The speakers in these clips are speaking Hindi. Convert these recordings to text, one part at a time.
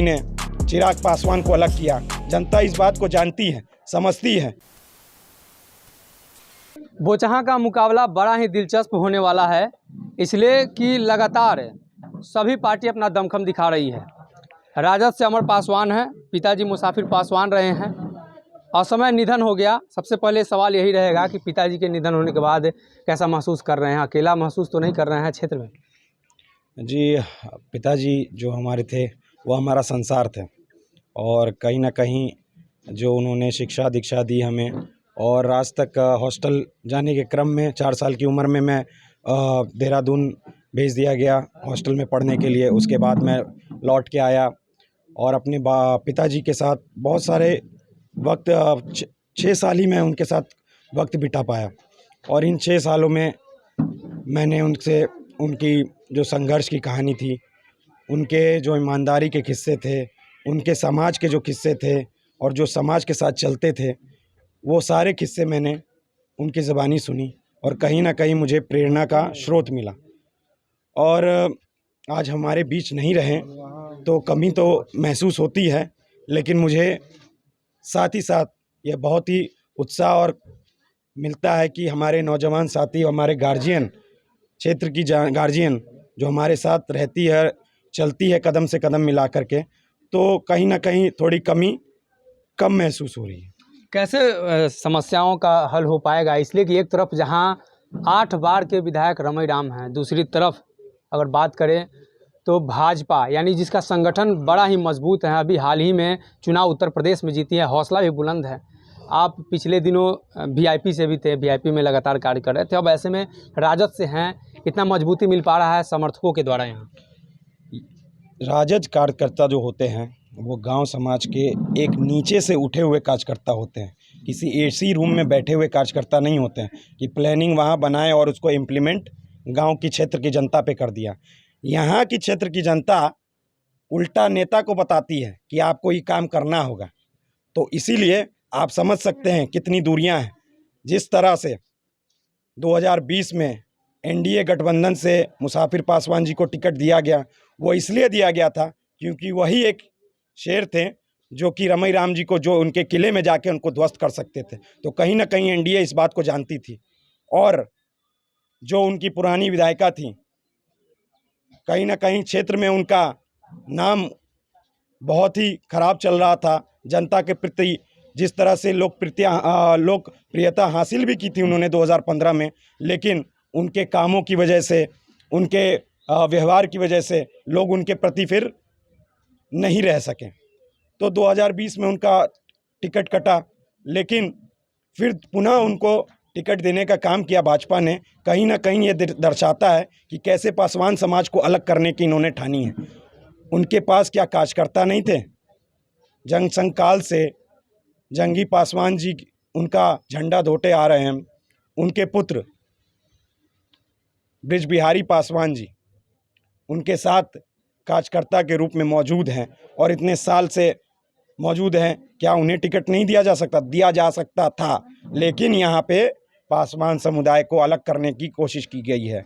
ने चिराग पासवान को अलग किया। जनता इस बात को जानती है, समझती है। बोचहां का मुकाबला बड़ा ही दिलचस्प होने वाला है, इसलिए कि लगातार सभी पार्टी अपना दमखम दिखा रही है। राजद से अमर पासवान है, पिताजी मुसाफिर पासवान रहे हैं, असमय निधन हो गया। सबसे पहले सवाल यही रहेगा कि पिताजी के निधन होने के बाद कैसा महसूस कर रहे हैं? अकेला महसूस तो नहीं कर रहे हैं क्षेत्र में? जी, पिताजी जो हमारे थे वो हमारा संसार थे, और कहीं ना कहीं जो उन्होंने शिक्षा दीक्षा दी हमें, और आज तक हॉस्टल जाने के क्रम में 4 साल की उम्र में मैं देहरादून भेज दिया गया हॉस्टल में पढ़ने के लिए। उसके बाद मैं लौट के आया और अपने पिताजी के साथ बहुत सारे वक्त 6 साल ही मैं उनके साथ वक्त बिता पाया। और इन 6 सालों में मैंने उनसे उनकी जो संघर्ष की कहानी थी, उनके जो ईमानदारी के किस्से थे, उनके समाज के जो किस्से थे और जो समाज के साथ चलते थे, वो सारे किस्से मैंने उनकी ज़बानी सुनी और कहीं ना कहीं मुझे प्रेरणा का स्रोत मिला। और आज हमारे बीच नहीं रहे तो कमी तो महसूस होती है, लेकिन मुझे साथ ही साथ यह बहुत ही उत्साह और मिलता है कि हमारे नौजवान साथी, हमारे गार्जियन, क्षेत्र की गार्जियन जो हमारे साथ रहती है, चलती है कदम से कदम मिला करके, तो कहीं ना कहीं थोड़ी कमी कम महसूस हो रही है। कैसे समस्याओं का हल हो पाएगा? इसलिए कि एक तरफ जहां 8 बार के विधायक रमई राम हैं, दूसरी तरफ अगर बात करें तो भाजपा, यानी जिसका संगठन बड़ा ही मजबूत है, अभी हाल ही में चुनाव उत्तर प्रदेश में जीती है, हौसला भी बुलंद है। आप पिछले दिनों वीआईपी से भी थे, वीआईपी में लगातार कार्य कर रहे थे, अब ऐसे में राजद से हैं, इतना मजबूती मिल पा रहा है समर्थकों के द्वारा? यहाँ राजद कार्यकर्ता जो होते हैं वो गांव समाज के एक नीचे से उठे हुए कार्यकर्ता होते हैं, किसी एसी रूम में बैठे हुए कार्यकर्ता नहीं होते हैं कि प्लानिंग वहां बनाए और उसको इम्प्लीमेंट गांव की क्षेत्र की जनता पे कर दिया। यहाँ की क्षेत्र की जनता उल्टा नेता को बताती है कि आपको ये काम करना होगा। तो इसीलिए आप समझ सकते हैं कितनी दूरियां हैं। जिस तरह से 2020 में एनडीए गठबंधन से मुसाफिर पासवान जी को टिकट दिया गया, वो इसलिए दिया गया था क्योंकि वही एक शेर थे जो कि रमई राम जी को, जो उनके किले में जाके उनको ध्वस्त कर सकते थे। तो कहीं ना कहीं एनडीए इस बात को जानती थी, और जो उनकी पुरानी विधायिका थी, कहीं ना कहीं क्षेत्र में उनका नाम बहुत ही खराब चल रहा था। जनता के प्रति जिस तरह से लोकप्रियता हासिल भी की थी उन्होंने 2015 में, लेकिन उनके कामों की वजह से, उनके व्यवहार की वजह से लोग उनके प्रति फिर नहीं रह सके। तो 2020 में उनका टिकट कटा, लेकिन फिर पुनः उनको टिकट देने का काम किया भाजपा ने। कहीं ना कहीं ये दर्शाता है कि कैसे पासवान समाज को अलग करने की इन्होंने ठानी है। उनके पास क्या कार्यकर्ता नहीं थे? जंग संघ काल से जंगी पासवान जी उनका झंडा धोटे आ रहे हैं। उनके पुत्र ब्रिज बिहारी पासवान जी उनके साथ कार्यकर्ता के रूप में मौजूद हैं और इतने साल से मौजूद हैं। क्या उन्हें टिकट नहीं दिया जा सकता? दिया जा सकता था, लेकिन यहाँ पे पासवान समुदाय को अलग करने की कोशिश की गई है।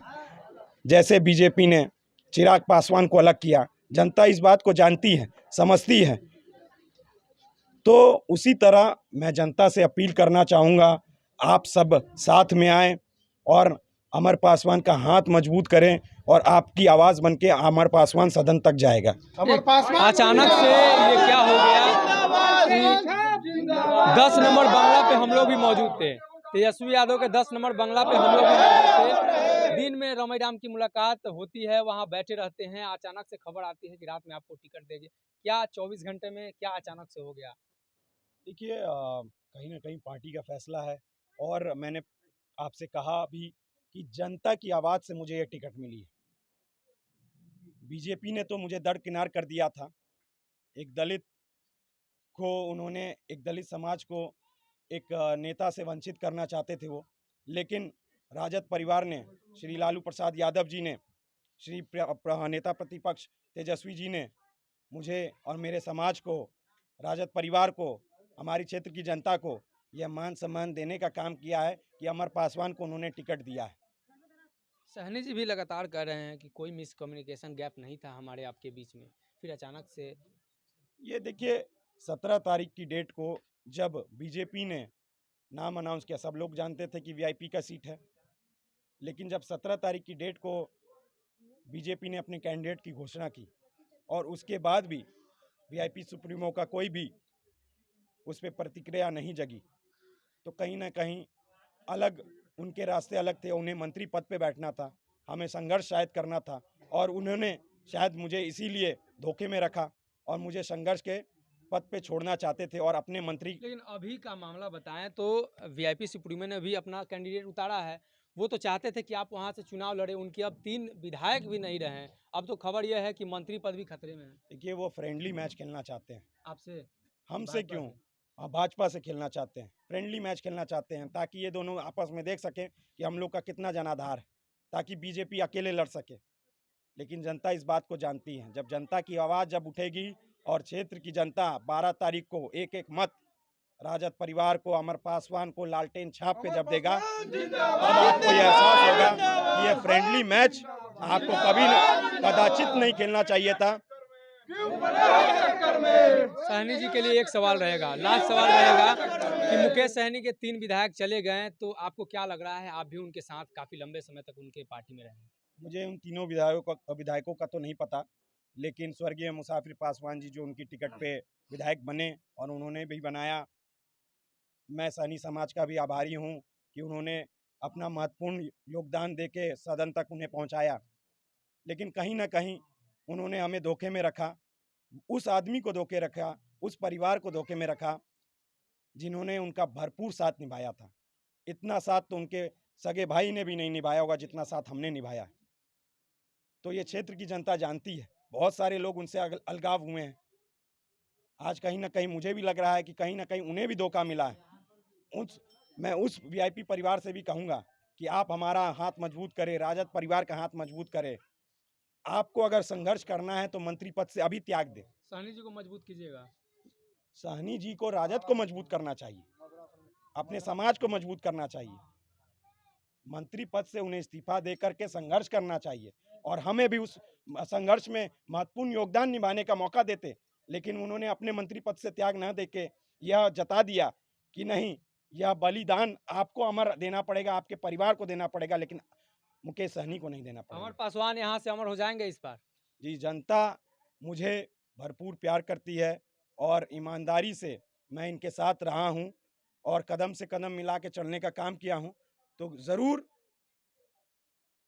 जैसे बीजेपी ने चिराग पासवान को अलग किया, जनता इस बात को जानती है, समझती है। तो उसी तरह मैं जनता से अपील करना चाहूँगा, आप सब साथ में आएँ और अमर पासवान का हाथ मजबूत करें, और आपकी आवाज़ बनके अमर पासवान सदन तक जाएगा। अचानक से ये क्या हो गया कि 10 नंबर बंगला पे हम लोग भी मौजूद थे, तेजस्वी यादव के 10 नंबर बंगला पे हम लोग भी मौजूद थे। दिन में रमई राम की मुलाकात होती है, वहाँ बैठे रहते हैं, अचानक से खबर आती है कि रात में आपको टिकट देंगे। क्या 24 घंटे में क्या अचानक से हो गया? देखिए, कहीं ना कहीं पार्टी का फैसला है, और मैंने आपसे कहा अभी कि जनता की आवाज़ से मुझे ये टिकट मिली है। बीजेपी ने तो मुझे दरकिनार कर दिया था। एक दलित समाज को एक नेता से वंचित करना चाहते थे वो, लेकिन राजद परिवार ने, श्री लालू प्रसाद यादव जी ने, श्री नेता प्रतिपक्ष तेजस्वी जी ने मुझे और मेरे समाज को, राजद परिवार को, हमारी क्षेत्र की जनता को यह मान सम्मान देने का काम किया है कि अमर पासवान को उन्होंने टिकट दिया है। सहनी जी भी लगातार कह रहे हैं कि कोई मिसकम्युनिकेशन गैप नहीं था हमारे आपके बीच में, फिर अचानक से ये देखिए 17 तारीख की डेट को जब बीजेपी ने नाम अनाउंस किया, सब लोग जानते थे कि वीआईपी का सीट है, लेकिन जब 17 तारीख की डेट को बीजेपी ने अपने कैंडिडेट की घोषणा की और उसके बाद भी वीआईपी सुप्रीमो का कोई भी उस पर प्रतिक्रिया नहीं जगी, तो कहीं ना कहीं अलग उनके रास्ते अलग थे। उन्हें मंत्री पद पे बैठना था, हमें संघर्ष शायद करना था, और उन्होंने शायद मुझे इसीलिए धोखे में रखा और मुझे संघर्ष के पद पे छोड़ना चाहते थे और अपने मंत्री। लेकिन अभी का मामला बताएं तो वीआईपी सुप्रीमो ने भी अपना कैंडिडेट उतारा है। वो तो चाहते थे कि आप वहां से चुनाव लड़े, उनके अब 3 विधायक भी नहीं रहे हैं। अब तो खबर यह है कि मंत्री पद भी खतरे में है। देखिए वो फ्रेंडली मैच खेलना चाहते हैं आपसे, हमसे क्यों, भाजपा से खेलना चाहते हैं, फ्रेंडली मैच खेलना चाहते हैं, ताकि ये दोनों आपस में देख सकें कि हम लोग का कितना जनाधार है, ताकि बीजेपी अकेले लड़ सके। लेकिन जनता इस बात को जानती है, जब जनता की आवाज़ जब उठेगी और क्षेत्र की जनता 12 तारीख को एक एक मत राजद परिवार को, अमर पासवान को लालटेन छाप पे जब देगा, तब आपको यह एहसास होगा कि ये फ्रेंडली मैच आपको कभी कदाचित नहीं खेलना चाहिए था। सहनी जी के लिए एक सवाल रहेगा, लास्ट सवाल रहेगा कि मुकेश सहनी के 3 विधायक चले गए, तो आपको क्या लग रहा है? आप भी उनके साथ काफी लंबे समय तक उनके पार्टी में रहे हैं। मुझे उन तीनों विधायकों का तो नहीं पता, लेकिन स्वर्गीय मुसाफिर पासवान जी जो उनकी टिकट पे विधायक बने और उन्होंने भी बनाया, मैं सहनी समाज का भी आभारी हूं कि उन्होंने अपना महत्वपूर्ण योगदान देके सदन तक उन्हें पहुंचाया। लेकिन कहीं ना कहीं उन्होंने हमें धोखे में रखा, उस आदमी को धोखे रखा, उस परिवार को धोखे में रखा जिन्होंने उनका भरपूर साथ निभाया था। इतना साथ तो उनके सगे भाई ने भी नहीं निभाया होगा जितना साथ हमने निभाया। तो ये क्षेत्र की जनता जानती है, बहुत सारे लोग उनसे अलगाव हुए हैं। आज कहीं ना कहीं मुझे भी लग रहा है कि कहीं ना कहीं उन्हें भी धोखा मिला है। मैं उस वीआईपी परिवार से भी कहूँगा कि आप हमारा हाथ मजबूत करें, राजद परिवार का हाथ मजबूत करें। आपको अगर संघर्ष करना है तो मंत्री पद से अभी त्याग दें। सहनी जी को मजबूत कीजिएगा। सहनी जी को राजद को मजबूत करना चाहिए, अपने समाज को मजबूत करना चाहिए। मंत्री पद से उन्हें इस्तीफा दे करके संघर्ष करना चाहिए और हमें भी उस संघर्ष में महत्वपूर्ण योगदान निभाने का मौका देते। लेकिन उन्होंने अपने मंत्री पद से त्याग न देके यह जता दिया कि नहीं, यह बलिदान आपको अमर देना पड़ेगा, आपके परिवार को देना पड़ेगा, लेकिन मुकेश सहनी को नहीं देना पड़ेगा। अमर पासवान यहाँ से अमर हो जाएंगे इस बार? जी, जनता मुझे भरपूर प्यार करती है और ईमानदारी से मैं इनके साथ रहा हूं और कदम से कदम मिला के चलने का काम किया हूं, तो ज़रूर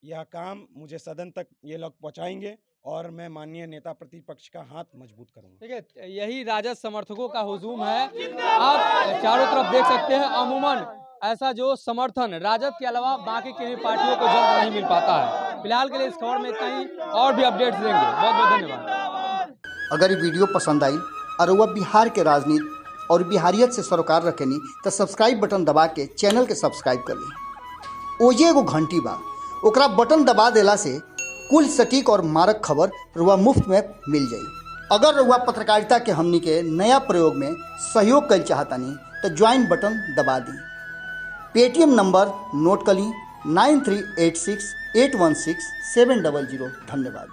यह काम मुझे सदन तक ये लोग पहुंचाएंगे और मैं माननीय नेता प्रतिपक्ष का हाथ मजबूत करूंगा। ठीक है, यही राजद समर्थकों का हुजूम है। आप चारों तरफ देख सकते हैं, अमूमन ऐसा जो समर्थन राजद के अलावा बाकी किन्हीं पार्टियों को जल्द नहीं मिल पाता है। फिलहाल के लिए इस खबर में इतना ही, और भी अपडेट्स देंगे। बहुत बहुत धन्यवाद। अगर ये वीडियो पसंद आई और वह बिहार के राजनीति और बिहारियत से सरोकार रखेनी तो सब्सक्राइब बटन दबा के चैनल के सब्सक्राइब कर ली। ओजे एगो घंटी बा, ओकरा बटन दबा देला से कुल सटीक और मारक खबर रुआ मुफ्त में मिल जाई। अगर रुआ पत्रकारिता के हमनी के नया प्रयोग में सहयोग कर चाहतानी तो ज्वाइन बटन दबा दी। पेटीएम नंबर नोट कर ली 9386816700। धन्यवाद।